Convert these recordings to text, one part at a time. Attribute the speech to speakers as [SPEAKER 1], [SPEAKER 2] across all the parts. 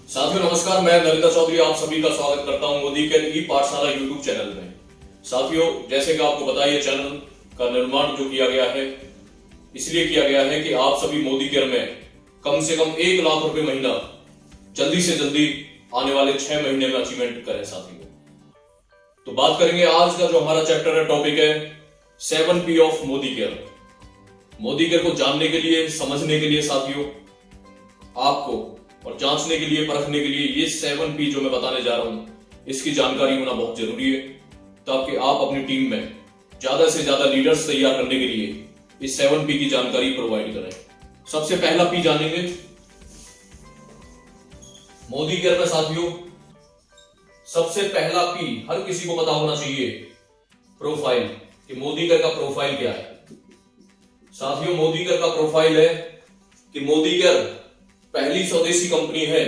[SPEAKER 1] साथियों नमस्कार, मैं नरेंद्र चौधरी आप सभी का स्वागत करता हूं मोदी केयर ई पाठशाला यूट्यूब चैनल में। साथियों, जैसे कि आपको पता है, ये चैनल का निर्माण जो किया गया है इसलिए किया गया है कि आप सभी मोदी केयर में कम से कम 1 लाख रुपए महीना जल्दी से जल्दी आने वाले 6 महीने में अचीवमेंट करें। साथियों, तो बात करेंगे आज का जो हमारा चैप्टर है, टॉपिक है 7P of Modi care. Modi care को जानने के लिए, समझने के लिए साथियों, आपको और जांचने के लिए, परखने के लिए ये 7P जो मैं बताने जा रहा हूं, इसकी जानकारी होना बहुत जरूरी है, ताकि आप अपनी टीम में ज्यादा से ज्यादा लीडर्स तैयार करने के लिए इस 7P की जानकारी प्रोवाइड करें। सबसे पहला P जानेंगे मोदी केयर में। साथियों, सबसे पहला P हर किसी को पता होना चाहिए, प्रोफाइल, कि मोदी केयर का प्रोफाइल क्या है। साथियों, मोदी केयर का प्रोफाइल है कि मोदी केयर पहली स्वदेशी कंपनी है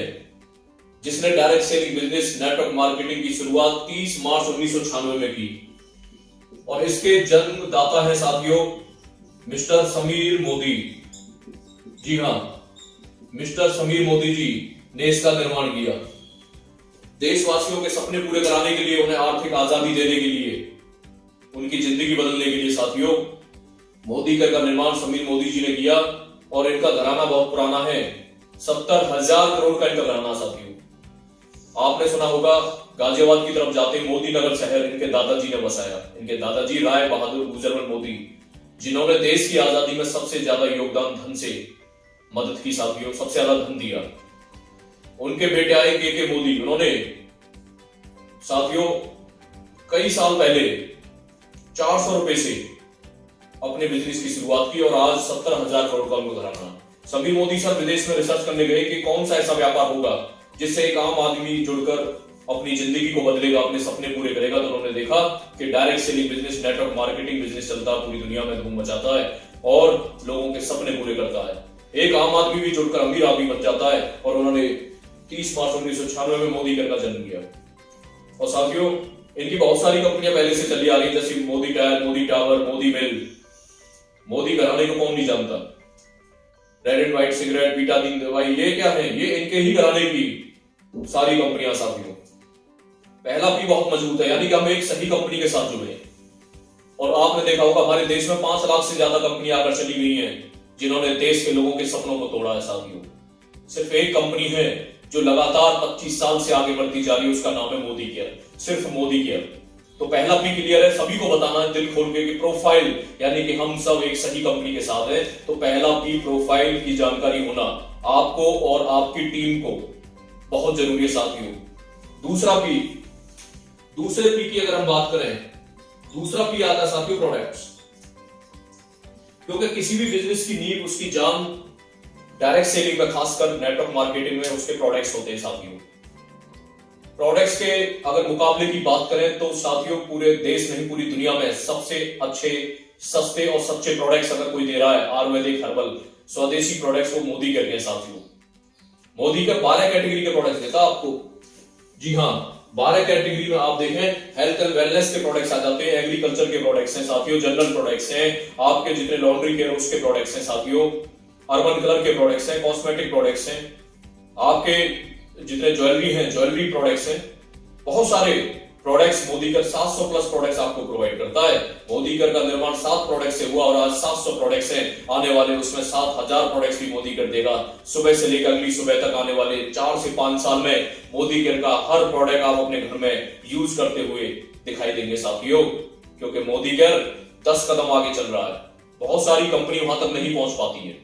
[SPEAKER 1] जिसने direct selling business network marketing की शुरुआत 30 मार्च 1996 में की, और इसके जन्मदाता है साथियों मिस्टर समीर मोदी। जी हां, मिस्टर समीर मोदी जी ने इसका निर्माण किया। देशवासियों के सपने पूरे कराने के लिए, उन्हें आर्थिक आजादी देने के लिए, उनकी जिंदगी बदलने के लिए साथियों मोदी केयर का निर्माण समीर मोदी जी ने किया। और इनका घराना बहुत पुराना है, 70,000 करोड़ का इनका घराना। साथियों, आपने सुना होगा गाजियाबाद की तरफ जाते मोदी नगर शहर इनके दादाजी ने बसाया। इनके दादाजी राय बहादुर गुजरवल मोदी, जिन्होंने देश की आजादी में सबसे ज्यादा योगदान, धन से मदद की साथियों, सबसे ज्यादा धन दिया। उनके बेटे आए के मोदी, उन्होंने साथियों कई साल पहले 400 रुपए से अपने बिजनेस की शुरुआत की, और आज 70,000 करोड़ का उनको घराना। समीर मोदी सर विदेश में रिसर्च करने गए कि कौन सा ऐसा व्यापार होगा जिससे एक आम आदमी जुड़कर अपनी जिंदगी को बदलेगा, अपने सपने पूरे करेगा। तो उन्होंने देखा कि direct selling business, network marketing business चलता है, पूरी दुनिया में धूम मचाता है और लोगों के सपने पूरे करता है। एक आम आदमी भी जुड़कर अमीर आदमी बन जाता है, और उन्होंने 30 मार्च 1996 में मोदी केयर का जन्म किया। और साथियों, इनकी बहुत सारी कंपनियां पहले से चली आ रही, जैसे मोदी टायर, मोदी टावर, मोदी मिल। मोदी घराने को कौन नहीं जानता। रेड एंड व्हाइट सिगरेट, बीटादीन दवाई, ये क्या है? ये इनके ही घराने की सारी कंपनियां। साथियों, पहला P बहुत मजबूत है, यानी कि हम एक सही कंपनी के साथ जुड़े। और आपने देखा होगा हमारे देश में 5 लाख से ज्यादा कंपनियां आकर चली गई हैं जिन्होंने देश के लोगों के सपनों को तोड़ा है। साथियों, सिर्फ एक कंपनी है जो लगातार 25 साल से आगे बढ़ती जा रही है, उसका नाम है मोदी केयर, सिर्फ मोदी केयर। तो पहला P क्लियर है, सभी को बताना है दिल खोल के कि प्रोफाइल, यानी कि हम सब एक सही कंपनी के साथ हैं। तो पहला P प्रोफाइल की जानकारी होना आपको और आपकी टीम को बहुत जरूरी है। साथियों, दूसरा P, दूसरे P की अगर हम बात करें, दूसरा P आता है साथियों प्रोडक्ट्स। क्योंकि किसी भी बिजनेस की नींव, उसकी जान डायरेक्ट सेलिंग में, खासकर नेटवर्क मार्केटिंग में उसके प्रोडक्ट्स होते हैं। साथियों, प्रोडक्ट्स के अगर मुकाबले की बात करें तो साथियों पूरे देश नहीं, पूरी दुनिया में सबसे अच्छे, सस्ते और सच्चे प्रोडक्ट्स अगर कोई दे रहा है, आयुर्वेदिक, हर्बल, स्वदेशी प्रोडक्ट्स, वो मोदी केयर के। साथियों, मोदी केयर 12 कैटेगरी के प्रोडक्ट्स देता आपको। जी हां, 12 कैटेगरी में आप देखें, हेल्थ एंड वेलनेस के प्रोडक्ट्स आ जाते हैं, एग्रीकल्चर के प्रोडक्ट्स हैं साथियों, जनरल प्रोडक्ट्स हैं, आपके जितने लॉन्ड्री के उसके प्रोडक्ट्स हैं साथियों, अर्बन कलर के प्रोडक्ट्स हैं, कॉस्मेटिक प्रोडक्ट्स हैं, आपके जितने ज्वेलरी हैं, ज्वेलरी प्रोडक्ट्स हैं, बहुत सारे products Modi care 700 plus products आपको प्रोवाइड करता है। मोदी केयर का निर्माण 7 प्रोडक्ट से हुआ और आज 700 प्रोडक्ट्स हैं। आने वाले उसमें 7,000 प्रोडक्ट्स भी मोदी केयर देगा। सुबह से लेकर अगली सुबह तक आने वाले 4 से 5 साल में मोदी केयर का हर प्रोडक्ट आप अपने घर में यूज करते हुए दिखाई देंगे साथियों, क्योंकि मोदी केयर 10 कदम आगे चल रहा है। बहुत सारी कंपनी वहां तक नहीं पहुंच पाती है,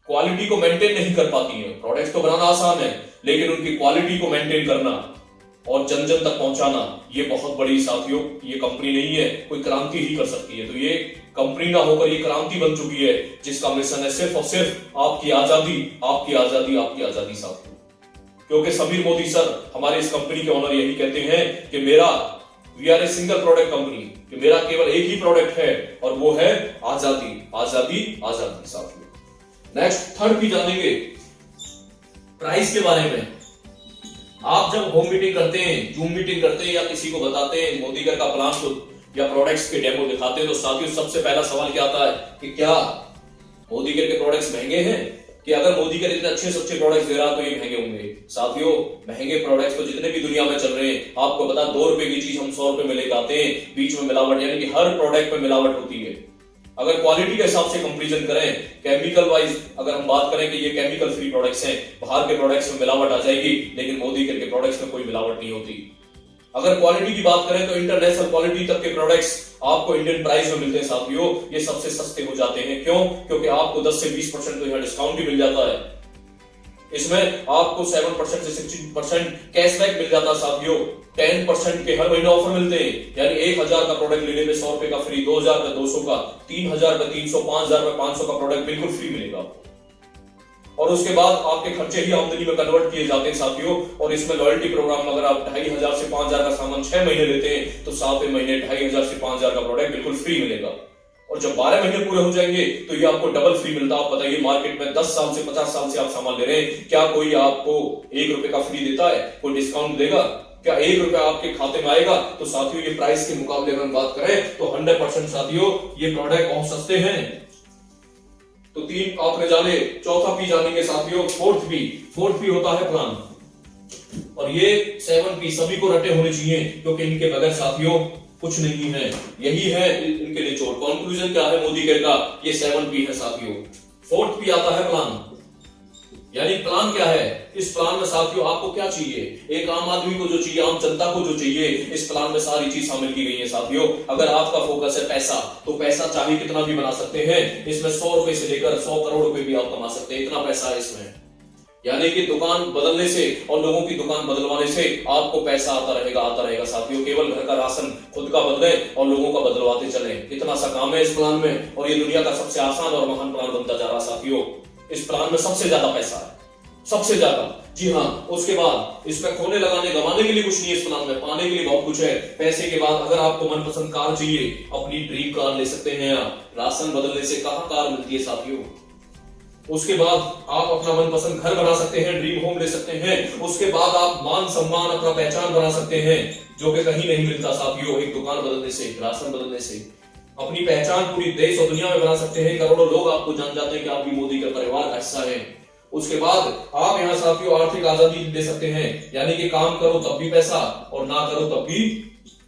[SPEAKER 1] क्वालिटी को मेंटेन नहीं कर पाती है। प्रोडक्ट्स तो बनाना आसान है, लेकिन उनकी क्वालिटी को मेंटेन करना और जन जन तक पहुंचाना, ये बहुत बड़ी साथियों, ये कंपनी नहीं है, कोई क्रांति ही कर सकती है। तो ये कंपनी ना होकर ये क्रांति बन चुकी है, जिसका मिशन है सिर्फ और सिर्फ आपकी आजादी, आपकी आजादी, आपकी आजादी साथियों। क्योंकि समीर मोदी सर, हमारे इस कंपनी के ऑनर, यही कहते हैं कि we are a single product company, कि मेरा केवल एक ही प्रोडक्ट है और वो है आजादी, आजादी, आजादी साथियों। नेक्स्ट, थर्ड P जानेंगे प्राइस के बारे में। आप जब होम मीटिंग करते हैं, जूम मीटिंग करते हैं, या किसी को बताते हैं मोदी केयर का प्लान को या प्रोडक्ट्स के डेमो दिखाते हैं, तो साथियों सबसे पहला सवाल क्या आता है कि क्या मोदी केयर के प्रोडक्ट्स महंगे हैं? कि अगर मोदी कर इतने अच्छे से अच्छे प्रोडक्ट्स दे रहा तो ये महंगे होंगे। साथियों, महंगे प्रोडक्ट्स तो जितने भी दुनिया में चल रहे हैं, आपको बता 2 रुपए की चीज हम 100 रुपए में लेके आते हैं, बीच में मिलावट, यानी कि हर प्रोडक्ट में मिलावट होती है। अगर क्वालिटी के हिसाब से कंपैरिजन करें, केमिकल वाइज अगर हम बात करें कि ये केमिकल फ्री प्रोडक्ट्स हैं, बाहर के प्रोडक्ट्स में मिलावट आ जाएगी, लेकिन मोदी के प्रोडक्ट्स में कोई मिलावट नहीं होती। अगर क्वालिटी की बात करें तो इंटरनेशनल क्वालिटी तक के प्रोडक्ट्स आपको इंडियन प्राइस में मिलते हैं साथियों, ये सबसे सस्ते हो जाते हैं। क्यों? क्योंकि आपको 10 से 20% तो यहाँ डिस्काउंट भी मिल जाता है। इसमें आपको 7% से 16% कैशबैक मिल जाता है साथियों। 10% के हर महीने ऑफर मिलते हैं, यानी 1000 का प्रोडक्ट लेने पे 100 रुपए का फ्री, 2000 का 200 का, 3000 का 300, 5000 का 500 का प्रोडक्ट बिल्कुल फ्री मिलेगा। और उसके बाद आपके खर्चे ही आमदनी में कन्वर्ट किए जाते हैं साथियों। और इसमें लॉयल्टी प्रोग्राम, अगर आप 2500 से 5000 का सामान 6 महीने लेते हैं तो 7वें महीने 2500 से 5000 का प्रोडक्ट बिल्कुल फ्री मिलेगा। और जब 12 महीने पूरे हो जाएंगे तो ये आपको डबल फ्री मिलता है। आप बताइए, मार्केट में 10 साल से 50 साल से आप सामान ले रहे हैं, क्या कोई आपको 1 रुपए का फ्री देता है? कोई डिस्काउंट देगा? क्या 1 रुपया आपके खाते में आएगा? तो साथियों, ये प्राइस के मुकाबले अगर हम बात करें तो 100% साथियों ये प्रोडक्ट बहुत सस्ते हैं। तो 3 आपने जाने, चौथा पी जानेंगे साथियों, फोर्थ पी होता है प्लान। और ये 7 पी सभी को रटे होने चाहिए, क्योंकि इनके बगैर साथियों कुछ नहीं है। यही है इनके निचोड़। कंक्लूजन क्या है मोदी केयर का? ये 7 पी है साथियों। फोर्थ पी आता है प्लान। यानी प्लान क्या है? इस प्लान में साथियों आपको क्या चाहिए? एक आम आदमी को जो चाहिए, आम जनता को जो चाहिए, इस प्लान में सारी चीज शामिल की गई है साथियों। अगर आपका फोकस है पैसा, तो पैसा चाहे कितना भी बना सकते हैं। इसमें 100 रुपए से लेकर 100 करोड़ रुपए भी आप कमा सकते हैं, इतना पैसा है इसमें। यानी कि दुकान बदलने से और लोगों की दुकान बदलवाने से आपको पैसा आता रहेगा साथियों। केवल घर का राशन खुद का बदले और लोगों का बदलवाते चले, इतना सा काम है इस प्लान में। और ये दुनिया का सबसे आसान और महान प्लान बनता जा रहा साथियों। इस प्लान में सबसे ज्यादा पैसा है, सबसे ज्यादा। जी हाँ, उसके बाद इसमें खोने लगाने गंवाने के लिए कुछ नहीं है इस प्लान में, पाने के लिए बहुत कुछ है। पैसे के बाद अगर आपको मनपसंद कार चाहिए, अपनी ड्रीम कार ले सकते हैं आप। राशन बदलने से कहां कार मिलती है साथियों। उसके बाद आप अपना मनपसंद घर बना सकते हैं, ड्रीम होम ले सकते हैं। उसके बाद आप मान सम्मान, अपना पहचान बना सकते हैं, जो कि कहीं नहीं मिलता साथियों। एक दुकान बदलने से, राशन बदलने से अपनी पहचान पूरी देश और दुनिया में बना सकते हैं। करोड़ों लोग आपको जान जाते हैं कि आप भी मोदी के परिवार का हिस्सा हैं। उसके बाद आप यहाँ साथियों आर्थिक आजादी ले सकते हैं, यानी कि काम करो तब भी पैसा और ना करो तब भी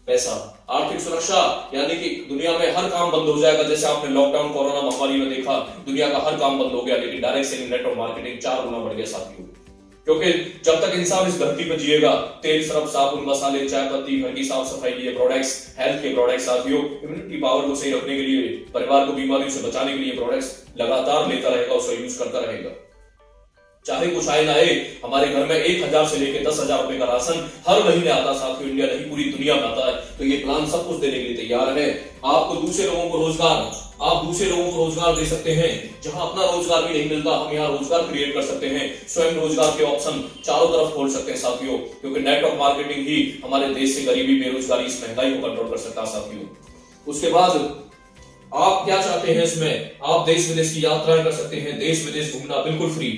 [SPEAKER 1] पैसा। आर्थिक सुरक्षा, यानी कि दुनिया में हर काम बंद हो जाएगा। जैसे आपने लॉकडाउन कोरोना महामारी में देखा, दुनिया का हर काम बंद हो गया, लेकिन डायरेक्ट सेलिंग, नेटवर्क मार्केटिंग 4 गुना बढ़ गया साथियों। क्योंकि जब तक इंसान इस धरती पर जिएगा, तेल, सरफ, साबुन, मसाले, चाय पत्ती, घर की साफ सफाई के प्रोडक्ट्स, हेल्थ के प्रोडक्ट्स साथियों, इम्यूनिटी पावर को सही रखने के लिए, परिवार को बीमारियों से बचाने के लिए प्रोडक्ट्स लगातार लेता रहेगा, उसका यूज करता रहेगा। चाहे कुछ आए ना आए, हमारे घर में 1000 से लेकर 10,000 रुपए का राशन हर महीने आता साथियों। इंडिया नहीं, पूरी दुनिया में आता है। तो ये प्लान सब कुछ देने के लिए तैयार है। आपको दूसरे लोगों को रोजगार, आप दूसरे लोगों को रोजगार दे सकते हैं। जहां अपना रोजगार भी नहीं मिलता, हम यहाँ रोजगार क्रिएट कर सकते हैं। स्वयं रोजगार के ऑप्शन चारों तरफ खोल सकते हैं साथियों, क्योंकि नेटवर्क मार्केटिंग ही हमारे देश से गरीबी, बेरोजगारी, इस महंगाई को कंट्रोल कर सकता है साथियों। उसके बाद आप क्या चाहते हैं इसमें? आप देश विदेश की यात्राएं कर सकते हैं। देश विदेश घूमना बिल्कुल फ्री,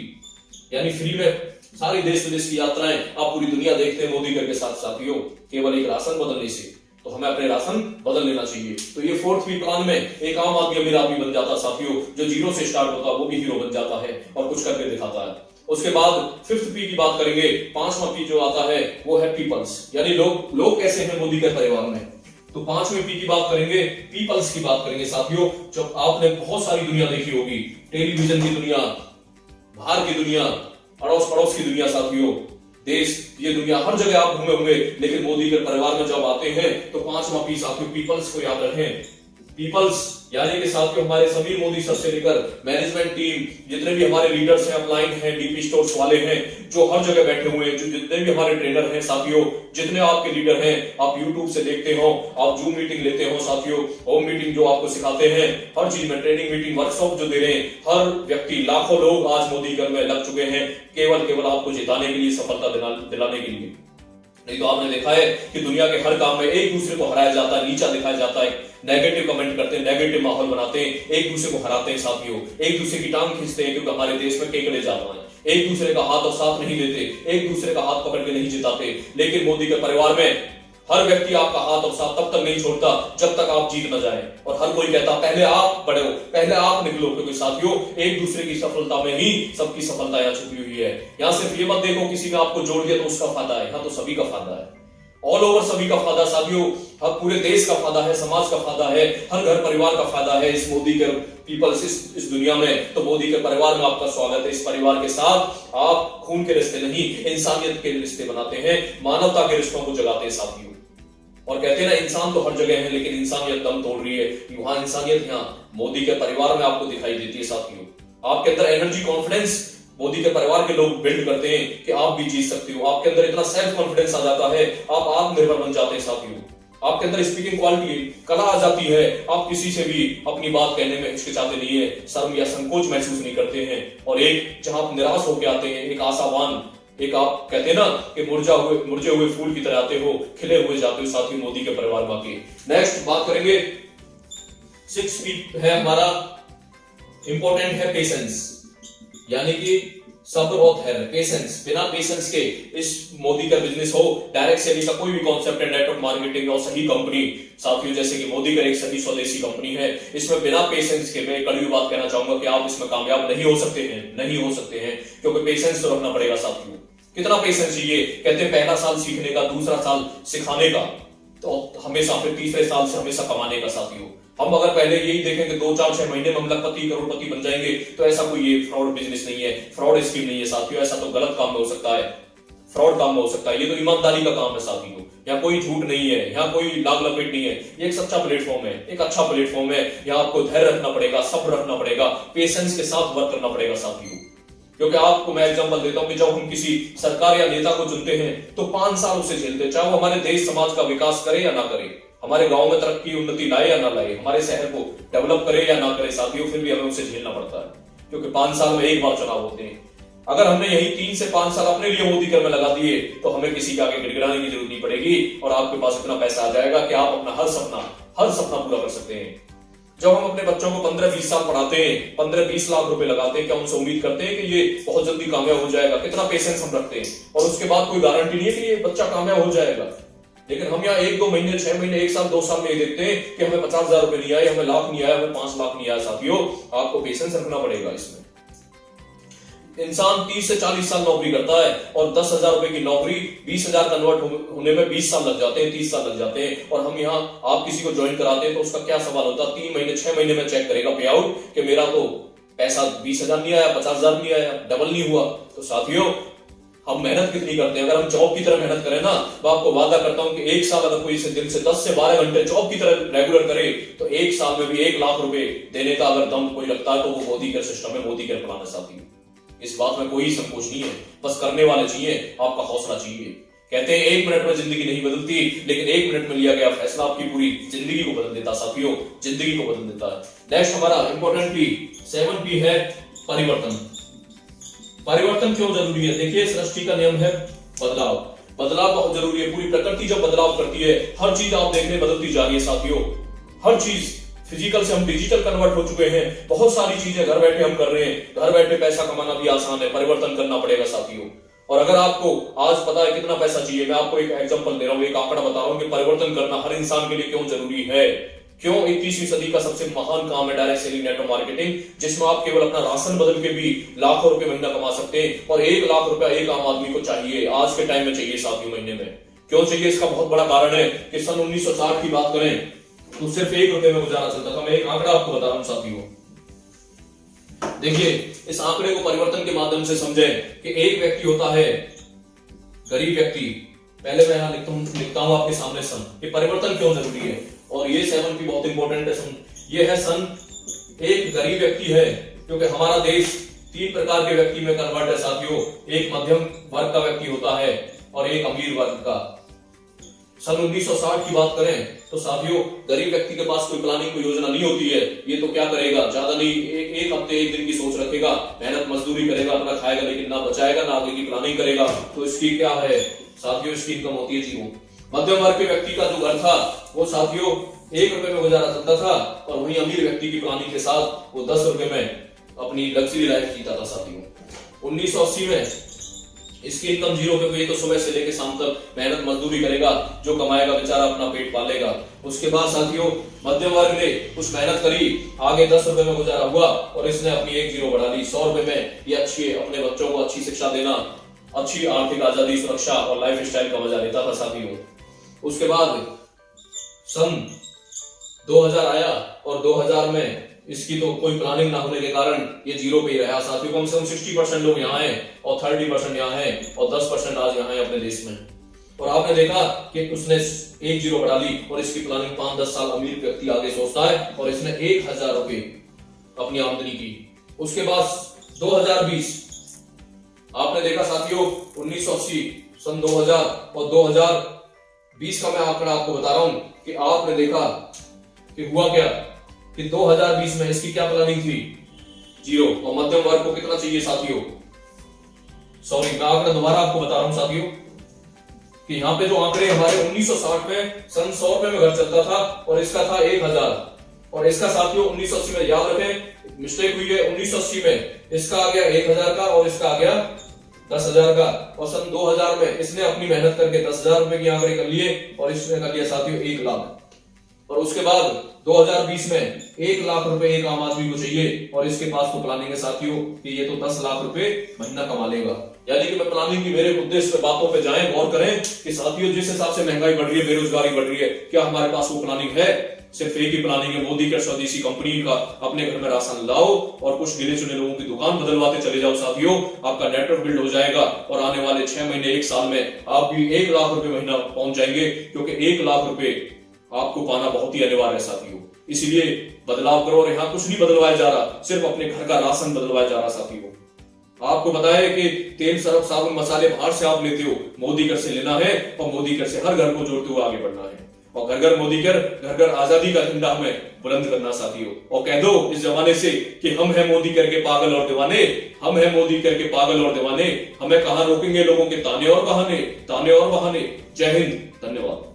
[SPEAKER 1] यानी फ्री में सारी देश विदेश की यात्राएं आप पूरी दुनिया देखते हैं मोदी केयर के साथ साथियों, केवल एक राशन बदलने से। तो हमें अपने राशन बदल लेना चाहिए। तो ये 4th पी प्लान में एक आम आदमी अमीर आदमी बन जाता साथियों। जो 0 से स्टार्ट होता है वो भी हीरो बन जाता है और कुछ करके दिखाता है। उसके बाद 5th पी की बात करेंगे। 5वां पी जो आता है वो है पीपल्स, यानी लोग कैसे हैं मोदी के परिवार में। तो 5वें पी की बात करेंगे, पीपल्स की बात करेंगे साथियों। जब आपने बहुत सारी दुनिया देखी होगी, टेलीविजन की दुनिया, बाहर की दुनिया, अड़ोस पड़ोस की दुनिया साथियों, देश, ये दुनिया, हर जगह आप घूमे होंगे। लेकिन मोदी के परिवार में जब आते हैं तो 5वां पी साथियों पीपल्स को याद रखें। पीपल्स यानी कि साथियों हमारे सभी मोदी सर से लेकर मैनेजमेंट टीम, जितने भी हमारे लीडर्स हैं, अपलाइन हैं, डीपी स्टोर्स वाले हैं, जो हर जगह बैठे हुए हैं, जो जितने भी हमारे ट्रेनर हैं साथियों, जितने आपके लीडर हैं, आप यूट्यूब से देखते हो, आप जूम मीटिंग लेते हो साथियों, होम मीटिंग जो आपको सिखाते हैं, हर चीज में ट्रेनिंग मीटिंग वर्कशॉप जो दे रहे हैं, हर व्यक्ति, लाखों लोग आज मोदी केयर में लग चुके हैं, केवल आपको जिताने के लिए, सफलता दिलाने के लिए। नहीं तो आपने देखा है कि दुनिया के हर काम में एक दूसरे को हराया जाता है, नीचा दिखाया जाता है, नेगेटिव कमेंट करते हैं, नेगेटिव माहौल बनाते हैं, एक दूसरे को हराते हैं साथियों, एक दूसरे की टांग खींचते हैं, क्योंकि हमारे देश में केकड़े ज्यादा हैं, एक दूसरे का हाथ और साथ नहीं लेते, एक दूसरे का हाथ पकड़ के नहीं जिताते। लेकिन मोदी के परिवार में हर व्यक्ति आपका हाथ और साथ तब तक नहीं छोड़ता जब तक आप जीत न जाए, और हर कोई कहता पहले आप बढ़ो, पहले आप निकलो, क्योंकि साथियों एक दूसरे की सफलता में ही सबकी सफलता यहाँ छुपी हुई है। यहाँ सिर्फ ये मत देखो किसी ने आपको जोड़ दिया तो उसका फायदा है, यहाँ तो सभी का फायदा है, ऑल ओवर सभी का फायदा साथियों, हर पूरे देश का फायदा है, समाज का फायदा है, हर घर परिवार का फायदा है। इस मोदी के पीपल्स इस दुनिया में, तो मोदी के परिवार में आपका स्वागत है। इस परिवार के साथ आप खून के रिश्ते नहीं, इंसानियत के रिश्ते बनाते हैं, मानवता के रिश्तों को जगाते हैं साथियों। और कहते हैं ना इंसान तो हर जगह है लेकिन इंसानियत दम तोड़ रही है, वहां इंसानियत यहाँ मोदी के परिवार में आपको दिखाई देती है साथियों। आपके अंदर एनर्जी, कॉन्फिडेंस मोदी के परिवार के लोग बिल्ड करते हैं कि आप भी जीत सकते हो। आपके अंदर इतना सेल्फ कॉन्फिडेंस आ जाता है, आप आत्मनिर्भर बन जाते हैं साथियों। आपके अंदर स्पीकिंग क्वालिटी, कला आ जाती है, आप किसी से भी अपनी बात कहने में हिचकिचाते नहीं है, शर्म या संकोच महसूस नहीं करते हैं। और एक जहां आप निराश होकर आते हैं, एक आशावान, एक आप कहते हैं ना कि मुरझे हुए फूल की तरह आते हो, खिले हुए जाते हो साथियों मोदी के परिवार में आके। नेक्स्ट बात करेंगे, 6 है हमारा इंपॉर्टेंट है पेशेंस, यानी कि सब्र और धैर्य, पेशेंस। बिना पेशेंस के इस मोदी का बिजनेस हो, डायरेक्ट सेलिंग का कोई भी कॉन्सेप्ट है, नेटवर्क मार्केटिंग और सही कंपनी साथियों जैसे कि मोदी का एक सही स्वदेशी कंपनी है, इसमें बिना पेशेंस के मैं कड़वी बात कहना चाहूंगा कि आप इसमें कामयाब नहीं हो सकते हैं, नहीं हो सकते हैं, क्योंकि पेशेंस तो रखना पड़ेगा साथियों। कितना पेशेंस चाहिए? कहते हैं पहला साल सीखने का, दूसरा साल सिखाने का, तो हमेशा फिर तीसरे साल से हमेशा कमाने का साथियों। हम अगर पहले यही देखें कि 2 4 6 महीने में हम लखपति करोड़पति बन जाएंगे, तो ऐसा कोई ये फ्रॉड बिजनेस नहीं है, फ्रॉड स्कीम नहीं है साथियों। ऐसा तो गलत काम में हो सकता है, फ्रॉड काम में हो सकता है, ये तो ईमानदारी का काम है साथियों। यहाँ कोई झूठ नहीं है, यहाँ कोई लाग लपेट नहीं है, ये एक सच्चा प्लेटफॉर्म है, एक अच्छा प्लेटफॉर्म है। यहाँ आपको धैर्य रखना पड़ेगा, सब्र रखना पड़ेगा, पेशेंस के साथ वर्क करना पड़ेगा साथियों। क्योंकि आपको मैं एग्जांपल देता हूं कि जब हम किसी सरकार या नेता को चुनते हैं तो 5 साल उसे झेलते हैं, चाहे वो हमारे देश समाज का विकास करे या ना करे, हमारे गांव में तरक्की उन्नति लाए या ना लाए, हमारे शहर को डेवलप करे या ना करे साथियों, फिर भी हमें उसे झेलना पड़ता है, क्योंकि 5 साल में एक बार चुनाव होते हैं। अगर हमने यही 3 से 5 साल अपने लिए मोदी कर में लगा दिए तो हमें किसी के आगे गिड़गिड़ाने की जरूरत नहीं पड़ेगी, और आपके पास इतना पैसा आ जाएगा कि आप अपना हर सपना पूरा कर सकते हैं। जब हम अपने बच्चों को 15-20 साल पढ़ाते हैं, 15-20 लाख रुपए लगाते हैं, क्या उनसे उम्मीद करते हैं कि ये बहुत जल्दी कामयाब हो जाएगा? कितना पेशेंस हम रखते हैं, और उसके बाद कोई गारंटी नहीं है कि ये बच्चा कामयाब हो जाएगा। लेकिन हम यहाँ 1-2 महीने, 6 महीने, 1 साल, 2 साल में ये देखते हैं कि हमें 50,000 रुपए नहीं आए, हमें लाख नहीं आया, हमें 5 लाख नहीं आया साथियों। आपको पेशेंस रखना पड़ेगा इसमें। इंसान 30 से 40 साल नौकरी करता है और 10,000 रुपए की नौकरी 20,000 कन्वर्ट होने में 20 साल लग जाते हैं, 30 साल लग जाते हैं। और हम यहाँ आप किसी को ज्वाइन कराते हैं तो उसका क्या सवाल होता है? 3 महीने 6 महीने में चेक करेगा पे आउट कि मेरा तो पैसा 20,000 नहीं आया, 50,000 नहीं आया, डबल नहीं हुआ। तो साथियों हम मेहनत कितनी करते हैं? अगर हम जॉब की तरह मेहनत करें ना, तो आपको वादा करता हूं कि 1 साल अगर कोई इसे दिन से 10 से 12 घंटे जॉब की तरह रेगुलर करे तो 1 साल में भी 1 लाख रुपए देने का अगर दम कोई लगता है तो वो मोदी के सिस्टम में, मोदी के प्लान साथी। इस बात में कोई संकोच नहीं है, बस करने वाले चाहिए, आपका हौसला चाहिए। कहते हैं 1 मिनट में जिंदगी नहीं बदलती, लेकिन 1 मिनट में लिया गया फैसला आपकी पूरी जिंदगी को बदल देता साथियों, जिंदगी को बदल देता है। नेक्स्ट हमारा इंपॉर्टेंट पी 7P है परिवर्तन। परिवर्तन क्यों जरूरी है? देखिए सृष्टि का नियम है बदलाव, बदलाव बहुत जरूरी है। पूरी प्रकृति जब बदलाव करती है, हर चीज आप देखने बदलती जा रही है साथियों, हर चीज। फिजिकल से हम डिजिटल कन्वर्ट हो चुके हैं, बहुत सारी चीजें घर बैठे हम कर रहे हैं, घर बैठे पैसा कमाना भी आसान है, परिवर्तन करना पड़ेगा साथियों। और अगर आपको आज पता है कितना पैसा चाहिए, मैं आपको एक एग्जांपल दे रहा हूं, एक आंकड़ा बता रहा हूं कि परिवर्तन करना हर इंसान के लिए क्यों जरूरी है, क्यों 21वीं सदी का सबसे महान काम है डायरेक्ट सेलिंग नेटवर्क मार्केटिंग, जिसमें आप केवल अपना राशन बदल के भी लाखों रुपए महीना कमा सकते हैं। और 1 लाख रुपया एक आम आदमी को चाहिए, आज के टाइम में चाहिए साथियों, महीने में। क्यों चाहिए? इसका बहुत बड़ा कारण है कि सन 1960 की बात करें तो सिर्फ 1 रुपए में गुजारा चलता था। मैं एक आंकड़ा आपको बता रहा हूं साथियों, देखिए इस आंकड़े को परिवर्तन के माध्यम से समझें कि एक व्यक्ति होता है गरीब व्यक्ति, पहले मैं यहां लिखता हूं आपके सामने सन, कि परिवर्तन क्यों जरूरी है। और ये 7P बहुत इंपॉर्टेंट है सन, ये है सन। एक गरीब व्यक्ति है, क्योंकि हमारा देश 3 प्रकार के व्यक्ति में कन्वर्ट है साथियों, एक मध्यम वर्ग का व्यक्ति होता है और एक अमीर वर्ग का। सन 1960 की बात करें तो साथियों गरीब व्यक्ति के पास कोई प्लानिंग, कोई योजना नहीं होती है। ये तो क्या करेगा, ज्यादा नहीं, एक हफ्ते 1 दिन की सोच रखेगा, मेहनत मजदूरी करेगा, अपना खाएगा, लेकिन ना बचाएगा ना आगे की प्लानिंग करेगा। तो इसकी क्या है साथियों, इसकी इनकम होती है जीरो। मध्यम वर्ग के व्यक्ति का जो घर था वो साथियों 1 रुपए में गुजारा चलता था, और वहीं अमीर व्यक्ति की प्लानिंग के साथ वो 10 रुपए में अपनी लग्जरी लाइफ जीता था साथियों। 1980 में इसकी इनकम जीरो पे हुई तो सुबह से लेकर शाम तक मेहनत मजदूरी करेगा, जो कमाएगा बेचारा अपना पेट पालेगा। उसके बाद साथियों मध्यम वर्ग ने कुछ मेहनत करी, आगे 10 रुपए में गुजारा हुआ और इसने अपनी एक जीरो बढ़ा ली 100 रुपए में। ये अच्छी अपने बच्चों को अच्छी शिक्षा देना, अच्छी आर्थिक आजादी, सुरक्षा और लाइफ स्टाइल का मजा लेता था साथियों। उसके बाद सन 2000 आया और 2000 में इसकी तो कोई प्लानिंग ना होने के कारण ये जीरो पे ही रहा साथियों। कम से कम 60% लोग यहाँ हैं और 30% यहाँ हैं और 10% आज यहाँ है अपने देश में। और आपने देखा कि उसने एक जीरो बढ़ा ली और इसकी प्लानिंग 5-10 साल अमीर व्यक्ति आगे सोचता है और इसने 1000 रुपए अपनी आमदनी की। उसके बाद 2020 आपने देखा साथियों, 1980 सन 2000 और 2020 का मैं आंकड़ा आपको बता रहा हूं कि आपने देखा कि हुआ क्या कि 2020 में इसकी क्या प्लानिंग थी, जीरो। और मध्यम वर्ग को कितना चाहिए साथियों, सॉरी मैं आंकड़ा दोबारा आपको बता रहा हूं साथियों कि यहाँ पे जो आंकड़े हमारे 1960 में सन 100 रुपए में घर चलता था और इसका था 1000 और इसका साथियों 1980 में, याद रखें मिस्टेक हुई है, 1980 में इसका आ गया 1000 का और इसका आ गया 10,000 का। और सन 2000 में इसने अपनी मेहनत करके 10,000 रुपए की आंकड़े कर लिए और इसने कर लिया साथियों 1 लाख। और उसके बाद 2020 में 1 लाख रुपए एक आम आदमी को चाहिए और इसके पास तो प्लानिंग है साथियों कि ये तो 10 लाख रुपए महीना कमा लेगा। यानी कि मैं प्लानिंग की मेरे उद्देश्य पे बातों पे जाएं, गौर करें कि साथियों जिस हिसाब से महंगाई बढ़ रही है, बेरोजगारी बढ़ रही है, क्या हमारे पास वो प्लानिंग है? सिर्फ एक ही प्लानिंग है, मोदी का स्वदेशी कंपनी का अपने घर में राशन लाओ और कुछ गिने चुने लोगों की दुकान बदलवाते चले जाओ साथियों, आपका नेटवर्क बिल्ड हो जाएगा और आने वाले 6 महीने 1 साल में आप भी 1 लाख रुपए महीना पहुंच जाएंगे, क्योंकि 1 लाख रुपए आपको पाना बहुत ही अनिवार्य है साथियों। इसीलिए बदलाव करो। और यहाँ कुछ नहीं बदलवाया जा रहा, सिर्फ अपने घर का राशन बदलवाया जा रहा साथियों। आपको पता है कि तेल, सरफ, साबुन, मसाले बाहर से आप लेते हो, मोदी कर से लेना है और मोदी कर से हर घर को जोड़ते हुए आगे बढ़ना है। और घर घर मोदी कर, घर घर आजादी का झंडा हमें बुलंद करना साथियों। और कह दो इस जमाने से कि हम हैं मोदी करके पागल और दीवाने, हम हैं मोदी करके पागल और दीवाने, हमें कहां रोकेंगे लोगों के ताने और बहाने, ताने और बहाने। जय हिंद, धन्यवाद।